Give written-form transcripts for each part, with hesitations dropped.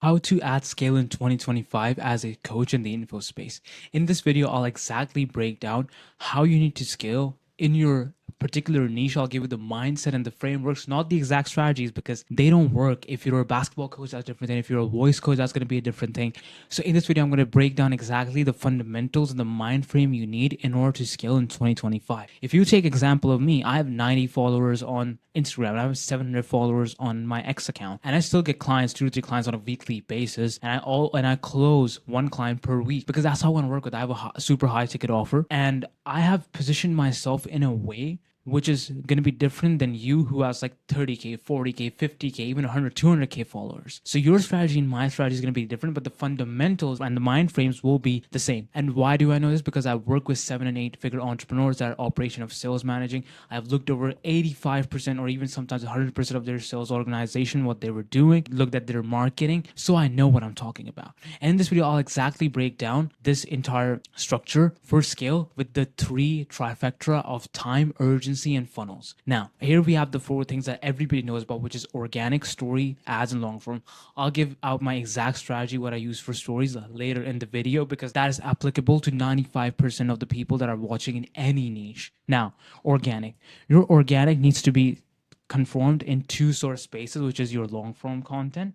How to add scale in 2025 as a coach in the info space. In this video, I'll exactly break down how you need to scale in your particular niche. I'll give you the mindset and the frameworks, not the exact strategies, because they don't work. If you're a basketball coach, that's different thing. If you're a voice coach, that's going to be a different thing. So in this video, I'm going to break down exactly the fundamentals and the mind frame you need in order to scale in 2025. If you take example of me, I have 90 followers on Instagram. I have 700 followers on my X account, and I still get clients, 2 to 3 clients on a weekly basis, and I close one client per week because that's how I want to work with. I have a super high ticket offer, and I have positioned myself in a way which is going to be different than you who has like 30K, 40K, 50K, even 100, 200K followers. So your strategy and my strategy is going to be different, but the fundamentals and the mind frames will be the same. And why do I know this? Because I work with 7 and 8 figure entrepreneurs that are operation of sales managing. I've looked over 85% or even sometimes 100% of their sales organization, what they were doing, looked at their marketing. So I know what I'm talking about. And in this video, I'll exactly break down this entire structure for scale with the 3 trifecta of time, urgency, and funnels. Now, here we have the 4 things that everybody knows about, which is organic, story, ads, and long form. I'll give out my exact strategy, what I use for stories later in the video, because that is applicable to 95% of the people that are watching in any niche. Now, organic. Your organic needs to be conformed in 2 sort of spaces, which is your long form content,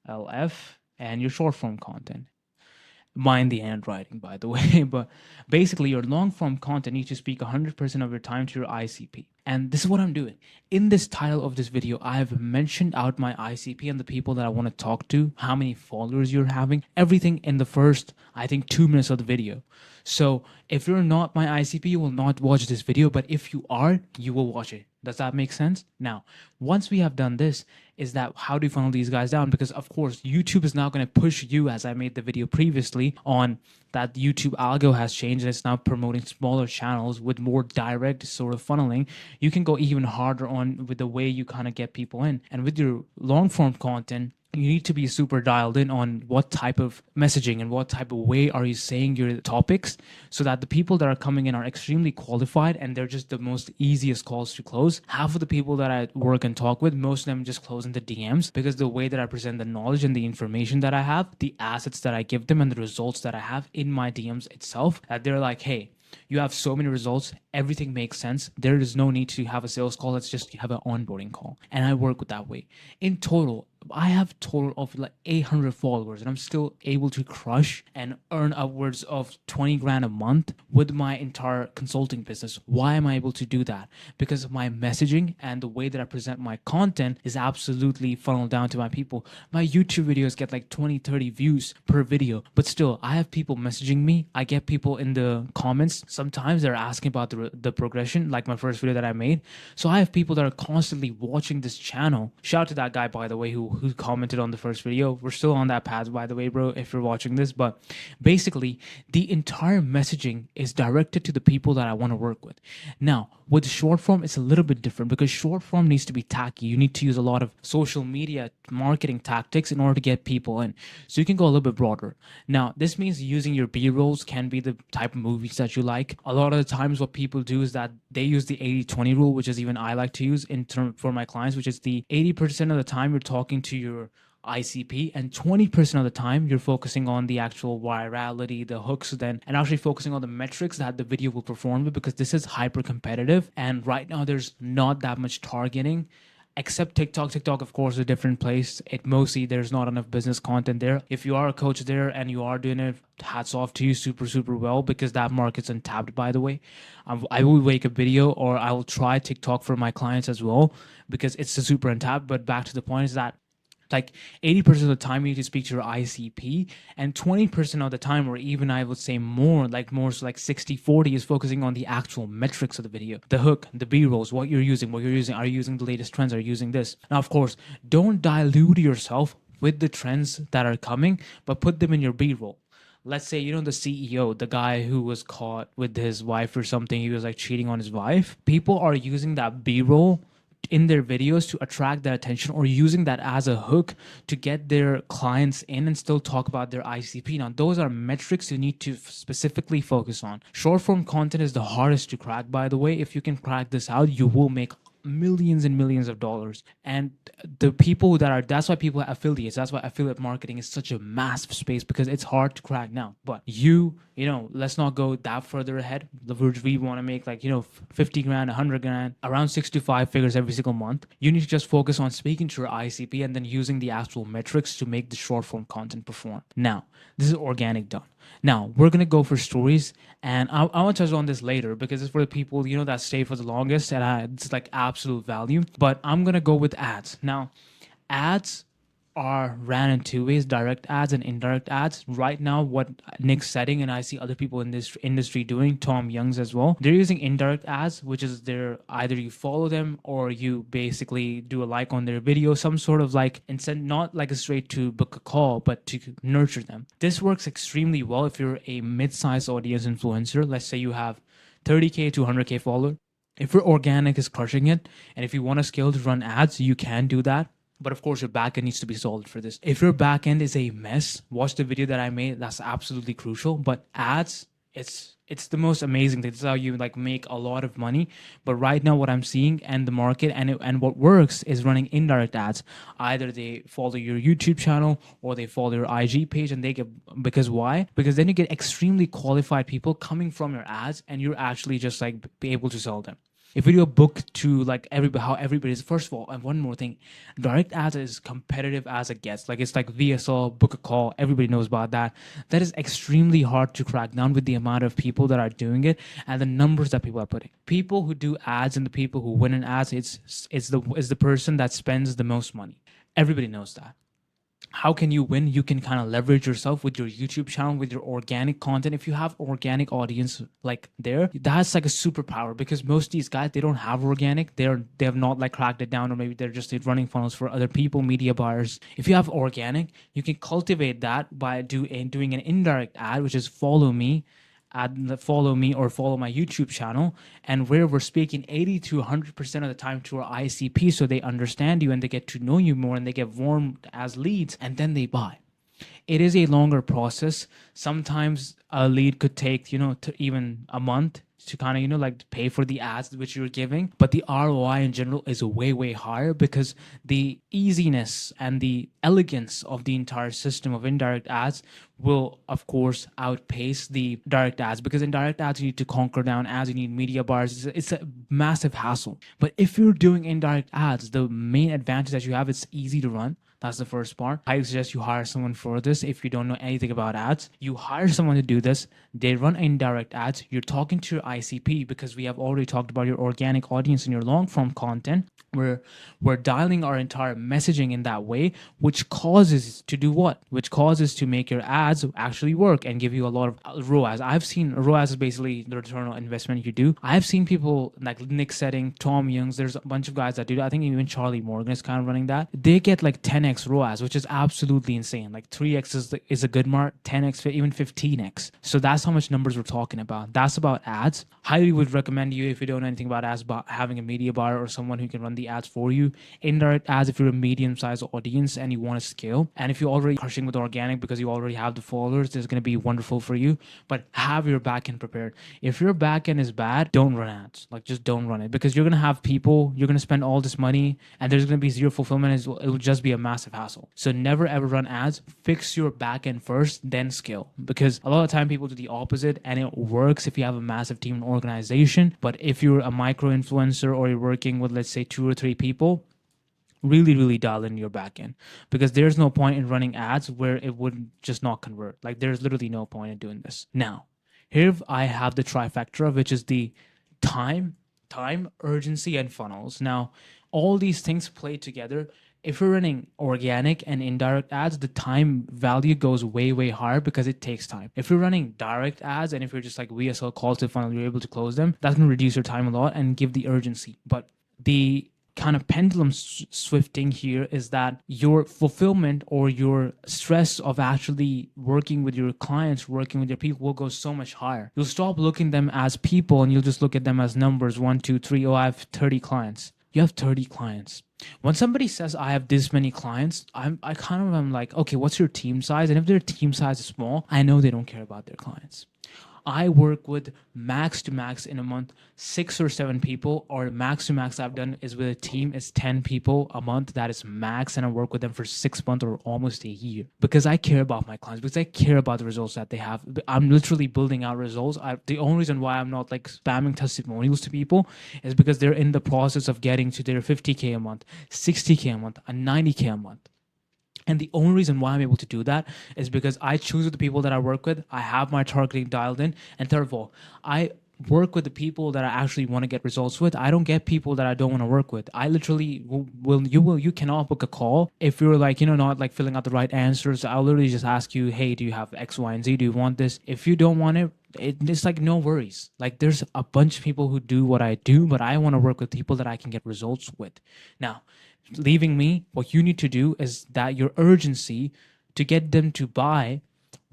LF, and your short form content. Mind the handwriting, by the way. But basically, your long form content needs to speak 100% of your time to your ICP. And this is what I'm doing. In this title of this video, I have mentioned out my ICP and the people that I want to talk to, how many followers you're having, everything in the first, I think, 2 minutes of the video. So if you're not my ICP, you will not watch this video. But if you are, you will watch it. Does that make sense? Now, once we have done this, is that how do you funnel these guys down? Because of course, YouTube is now going to push you, as I made the video previously on that YouTube algo has changed and it's now promoting smaller channels with more direct sort of funneling. You can go even harder on with the way you kind of get people in. And with your long form content, you need to be super dialed in on what type of messaging and what type of way are you saying your topics, so that the people that are coming in are extremely qualified and they're just the most easiest calls to close. Half of the people that I work and talk with, most of them just close in the DMs, because the way that I present the knowledge and the information that I have, the assets that I give them, and the results that I have in my DMs itself, that they're like, hey, you have so many results, everything makes sense. There is no need to have a sales call. Let's just have an onboarding call. And I work with that way. In total, I have total of like 800 followers, and I'm still able to crush and earn upwards of 20 grand a month with my entire consulting business. Why am I able to do that? Because my messaging and the way that I present my content is absolutely funneled down to my people. My YouTube videos get like 20, 30 views per video, but still I have people messaging me. I get people in the comments. Sometimes they're asking about the progression, like my first video that I made. So I have people that are constantly watching this channel. Shout out to that guy, by the way, who commented on the first video. We're still on that path, by the way, bro, if you're watching this. But basically, the entire messaging is directed to the people that I want to work with. Now, with short form, it's a little bit different because short form needs to be tacky. You need to use a lot of social media marketing tactics in order to get people in. So you can go a little bit broader. Now, this means using your B-rolls can be the type of movies that you like. A lot of the times what people do is that they use the 80-20 rule, which is even I like to use for my clients, which is the 80% of the time you're talking to your ICP, and 20% of the time you're focusing on the actual virality, the hooks, then, and actually focusing on the metrics that the video will perform with, because this is hyper competitive. And right now there's not that much targeting except TikTok. TikTok, of course, is a different place. It mostly, there's not enough business content there. If you are a coach there and you are doing it, hats off to you super well, because that market's untapped, by the way. I will make a video, or I will try TikTok for my clients as well, because it's a super untapped. But back to the point is that like 80% of the time you need to speak to your ICP, and 20% of the time, or even I would say more, so like 60-40 is focusing on the actual metrics of the video, the hook, the B-rolls, what you're using, are you using the latest trends, are you using this? Now, of course, don't dilute yourself with the trends that are coming, but put them in your B-roll. Let's say, the CEO, the guy who was caught with his wife or something, he was like cheating on his wife. People are using that B-roll in their videos to attract their attention, or using that as a hook to get their clients in and still talk about their ICP. Now, those are metrics you need to specifically focus on. Short form content is the hardest to crack, by the way. If you can crack this out, you will make millions and millions of dollars. And the people that are, that's why people have affiliates. That's why affiliate marketing is such a massive space, because it's hard to crack now. But let's not go that further ahead. We want to make, like, 50 grand, 100 grand, around 6 to 5 figures every single month. You need to just focus on speaking to your ICP and then using the actual metrics to make the short form content perform. Now, this is organic done. Now, we're going to go for stories, and I want to touch on this later because it's for the people, that stay for the longest, and it's like absolute value. But I'm going to go with ads. Now, ads are ran in two ways: direct ads and indirect ads. Right now, what Nick's setting, and I see other people in this industry doing, Tom Young's as well, they're using indirect ads, which is either you follow them or you basically do a like on their video, some sort of like instead, not like a straight to book a call, but to nurture them. This works extremely well if you're a mid-sized audience influencer. Let's say you have 30K to 100K follower. If your organic is crushing it, and if you want to scale to run ads, you can do that. But of course, your backend needs to be solid for this. If your backend is a mess, watch the video that I made. That's absolutely crucial. But ads, it's the most amazing thing. This is how you like make a lot of money. But right now, what I'm seeing and the market and what works is running indirect ads. Either they follow your YouTube channel or they follow your IG page, and they get, because why? Because then you get extremely qualified people coming from your ads, and you're actually just like be able to sell them. If we do a book to like everybody, how everybody is, first of all, and one more thing, direct ads is competitive as it gets. Like, it's like VSL, book a call, everybody knows about that. That is extremely hard to crack down with the amount of people that are doing it and the numbers that people are putting. People who do ads and the people who win in ads, it's the person that spends the most money. Everybody knows that. How can you win? You can kind of leverage yourself with your YouTube channel, with your organic content. If you have organic audience like there, that's like a superpower, because most of these guys, they don't have organic. They have not like cracked it down, or maybe they're just running funnels for other people, media buyers. If you have organic, you can cultivate that by doing an indirect ad, which is follow me or follow my YouTube channel, and where we're speaking 80 to 100% of the time to our ICP, so they understand you and they get to know you more and they get warmed as leads, and then they buy. It is a longer process. Sometimes a lead could take, to even a month to kind of, like pay for the ads which you're giving. But the ROI in general is way, way higher, because the easiness and the elegance of the entire system of indirect ads will, of course, outpace the direct ads, because in direct ads, you need to conquer down ads, you need media buyers. It's a massive hassle. But if you're doing indirect ads, the main advantage that you have, it's easy to run. That's the first part. I suggest you hire someone for this. If you don't know anything about ads, you hire someone to do this. They run indirect ads. You're talking to your ICP, because we have already talked about your organic audience and your long form content. We're dialing our entire messaging in that way, which causes to do what? Which causes to make your ads actually work and give you a lot of ROAS. I've seen ROAS is basically the return on investment you do. I've seen people like Nick Setting, Tom Young's. There's a bunch of guys that do that. I think even Charlie Morgan is kind of running that. They get like 10x ROAS, which is absolutely insane. Like 3x is a good mark, 10x, even 15x. So that's how much numbers we're talking about. That's about ads. Highly would recommend you, if you don't know anything about ads, about having a media buyer or someone who can run the ads for you. Indirect ads, if you're a medium-sized audience and you want to scale, and if you're already crushing with organic because you already have the followers, this is going to be wonderful for you. But have your backend prepared. If your backend is bad, don't run ads. Like, just don't run it, because you're going to have people, you're going to spend all this money, and there's going to be zero fulfillment. It will just be a massive hassle. So never ever run ads. Fix your backend first, then scale, because a lot of time people do the opposite, and it works if you have a massive team and organization. But if you're a micro influencer or you're working with, let's say, 2 or 3 people, really dial in your backend, because there's no point in running ads where it would just not convert. Like, there's literally no point in doing this. Now, here I have the trifecta, which is the time, urgency, and funnels. Now, all these things play together. If you're running organic and indirect ads, the time value goes way, way higher, because it takes time. If you're running direct ads, and if you're just like VSL calls to funnel, you're able to close them, that's going to reduce your time a lot and give the urgency. But the kind of pendulum swifting here is that your fulfillment or your stress of actually working with your clients, working with your people, will go so much higher. You'll stop looking them as people, and you'll just look at them as numbers. 1, 2, 3. Oh, I have 30 clients. You have 30 clients. When somebody says I have this many clients, I am like, okay, what's your team size? And if their team size is small, I know they don't care about their clients. I work with max to max in a month 6 or 7 people, or max to max I've done is with a team is 10 people a month. That is max, and I work with them for 6 months or almost a year because I care about my clients, because I care about the results that they have. I'm literally building out results. The only reason why I'm not like spamming testimonials to people is because they're in the process of getting to their 50K a month, 60K a month, and 90K a month. And the only reason why I'm able to do that is because I choose the people that I work with. I have my targeting dialed in. And third of all, I work with the people that I actually want to get results with. I don't get people that I don't want to work with. I literally you cannot book a call if you're like, not like filling out the right answers. I'll literally just ask you, hey, do you have X, Y, and Z? Do you want this? If you don't want it, it's like no worries. Like there's a bunch of people who do what I do, but I want to work with people that I can get results with. Now, leaving me, what you need to do is that your urgency to get them to buy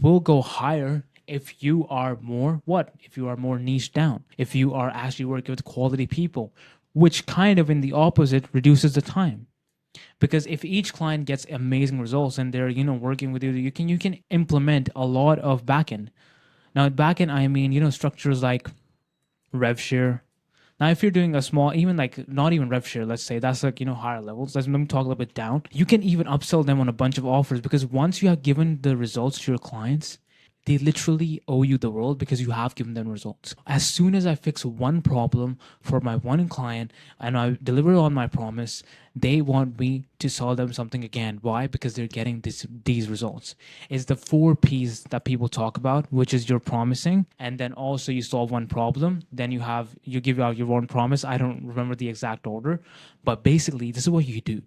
will go higher if you are more what? If you are more niche down, if you are actually working with quality people, which kind of in the opposite reduces the time. Because if each client gets amazing results and they're working with you, you can implement a lot of backend. Now, backend, I mean, structures like RevShare. Now, if you're doing a small, even like not even rev share, let's say that's like, higher levels. Let me talk a little bit down. You can even upsell them on a bunch of offers, because once you have given the results to your clients, they literally owe you the world because you have given them results. As soon as I fix one problem for my one client and I deliver on my promise, they want me to sell them something again. Why? Because they're getting these results. It's the 4 P's that people talk about, which is you're promising, and then also you solve one problem, then you give out your one promise. I don't remember the exact order, but basically this is what you do.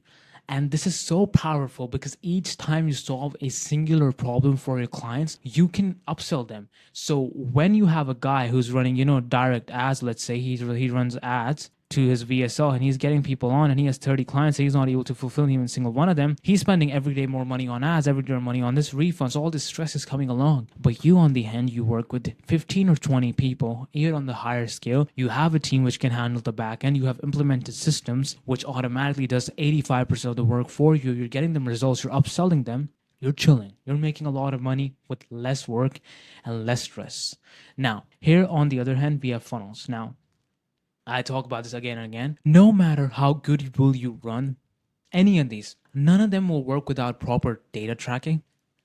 And this is so powerful because each time you solve a singular problem for your clients, you can upsell them. So when you have a guy who's running, direct ads, let's say he runs ads to his VSL and he's getting people on and he has 30 clients and he's not able to fulfill even a single one of them, he's spending every day more money on ads, every day more money on this refund. So all this stress is coming along. But you, on the hand, you work with 15 or 20 people, even on the higher scale. You have a team which can handle the back end. You have implemented systems which automatically does 85% of the work for you. You're getting them results. You're upselling them. You're chilling. You're making a lot of money with less work and less stress. Now, here on the other hand, we have funnels. Now, I talk about this again and again. No matter how good will you run any of these, none of them will work without proper data tracking,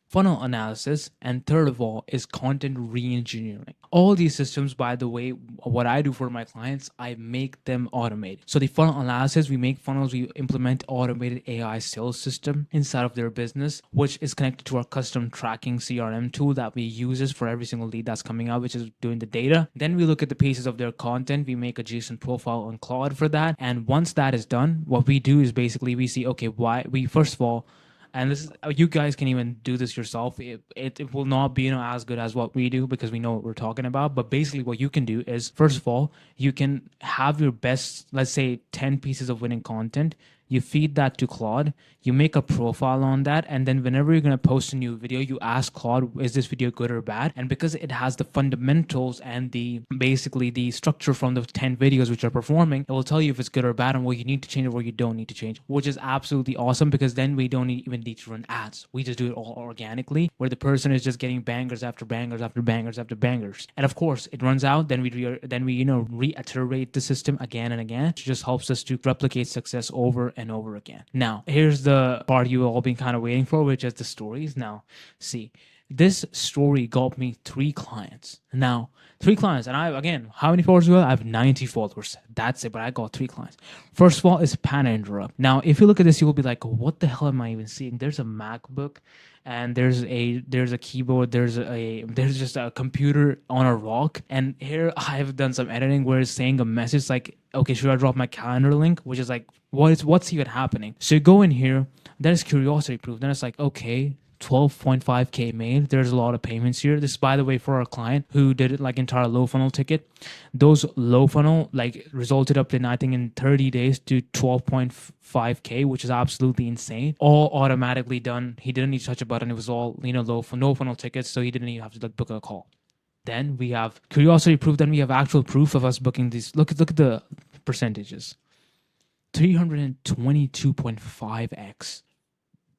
funnel analysis, and third of all is content re-engineering. All these systems, by the way, what I do for my clients, I make them automated. So the funnel analysis, we make funnels, we implement automated AI sales system inside of their business, which is connected to our custom tracking CRM tool that we uses for every single lead that's coming out, which is doing the data. Then we look at the pieces of their content. We make a JSON profile on Claude for that. And once that is done, what we do is basically we see, okay, why we first of all, and this is, you guys can even do this yourself. It will not be as good as what we do because we know what we're talking about. But basically what you can do is, first of all, you can have your best, let's say 10 pieces of winning content. You feed that to Claude, you make a profile on that, and then whenever you're going to post a new video, you ask Claude, is this video good or bad? And because it has the fundamentals and basically the structure from the 10 videos which are performing, it will tell you if it's good or bad and what you need to change or what you don't need to change, which is absolutely awesome because then we don't even need to run ads. We just do it all organically, where the person is just getting bangers after bangers after bangers after bangers. And of course, it runs out, then we reiterate the system again and again. It just helps us to replicate success over and over again. Now, here's the part you all been kind of waiting for, which is the stories. Now, see, this story got me 3 clients. Now, 3 clients, and how many followers do I have? I have 90 followers. That's it, but I got 3 clients. First of all, is Pana Interrupt. Now, if you look at this, you will be like, what the hell am I even seeing? There's a MacBook, and there's a keyboard, there's just a computer on a rock, and here I've done some editing where it's saying a message like, okay, should I drop my calendar link? Which is like, what's even happening? So you go in here, there's curiosity proof. Then it's like, okay, 12.5K made. There's a lot of payments here. This is, by the way, for our client who did it like entire low funnel ticket. Those low funnel like resulted up in, I think, in 30 days to 12.5K, which is absolutely insane. All automatically done. He didn't need to touch a button. It was all, no funnel tickets. So he didn't even have to book a call. Then we have curiosity proof. Then we have actual proof of us booking these. Look at the percentages. 322.5x.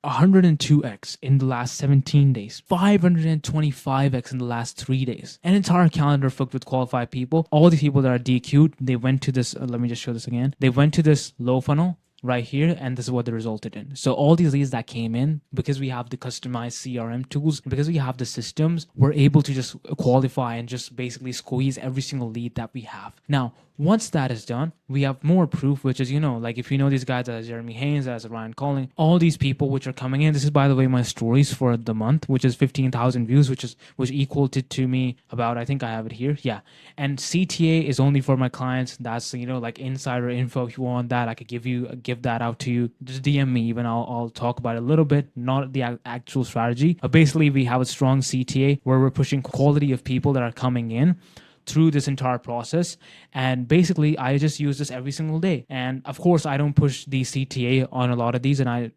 102x in the last 17 days, 525x in the last 3 days. An entire calendar filled with qualified people. All these people that are DQ'd, they went to this, let me just show this again. They went to this low funnel right here, and this is what they resulted in. So all these leads that came in, because we have the customized CRM tools, because we have the systems, we're able to just qualify and just basically squeeze every single lead that we have. Now, once that is done, we have more proof, which is, like if you know these guys as Jeremy Haynes, as Ryan Calling, all these people which are coming in. This is, by the way, my stories for the month, which is 15,000 views, which equaled to me about, I think I have it here. Yeah. And CTA is only for my clients. That's, like insider info. If you want that, I could give that out to you. Just DM me, even I'll talk about it a little bit, not the actual strategy. But basically, we have a strong CTA where we're pushing quality of people that are coming in through this entire process. And basically, I just use this every single day. And of course, I don't push the CTA on a lot of these, and I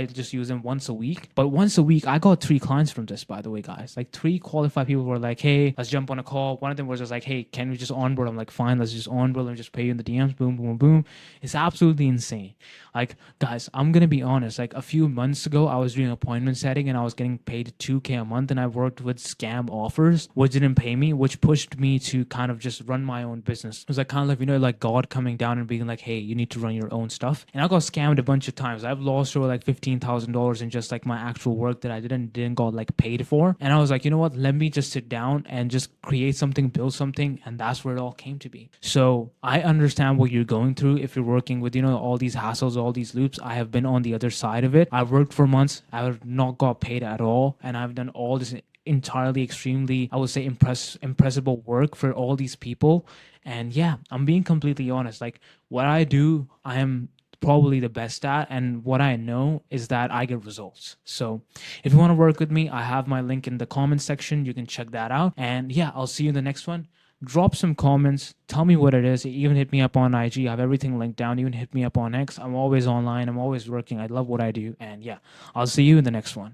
just use them once a week. But once a week, I got 3 clients from this, by the way, guys. Like 3 qualified people were like, hey, let's jump on a call. One of them was just like, hey, can we just onboard? I'm like, fine, let's just onboard and just pay you in the DMs. Boom, boom, boom. It's absolutely insane. Like, guys, I'm going to be honest. Like a few months ago, I was doing appointment setting and I was getting paid $2K a month, and I worked with scam offers, which didn't pay me, which pushed me to kind of just run my own business. It was like kind of like, like God coming down and being like, hey, you need to run your own stuff. And I got scammed a bunch of times. I've lost over like $15,000 in just like my actual work that I didn't got like paid for. And I was like, you know what? Let me just sit down and just create something, build something. And that's where it all came to be. So I understand what you're going through if you're working with, all these hassles, all these loops. I have been on the other side of it. I've worked for months. I've not got paid at all. And I've done all this entirely extremely, I would say, impressible work for all these people. And yeah, I'm being completely honest. Like what I do, I am probably the best at, and what I know is that I get results. So if you want to work with me, I have my link in the comment section. You can check that out. And yeah, I'll see you in the next one. Drop some comments, tell me what it is. Even hit me up on IG. I have everything linked down. Even hit me up on X. I'm always online. I'm always working. I love what I do. And yeah, I'll see you in the next one.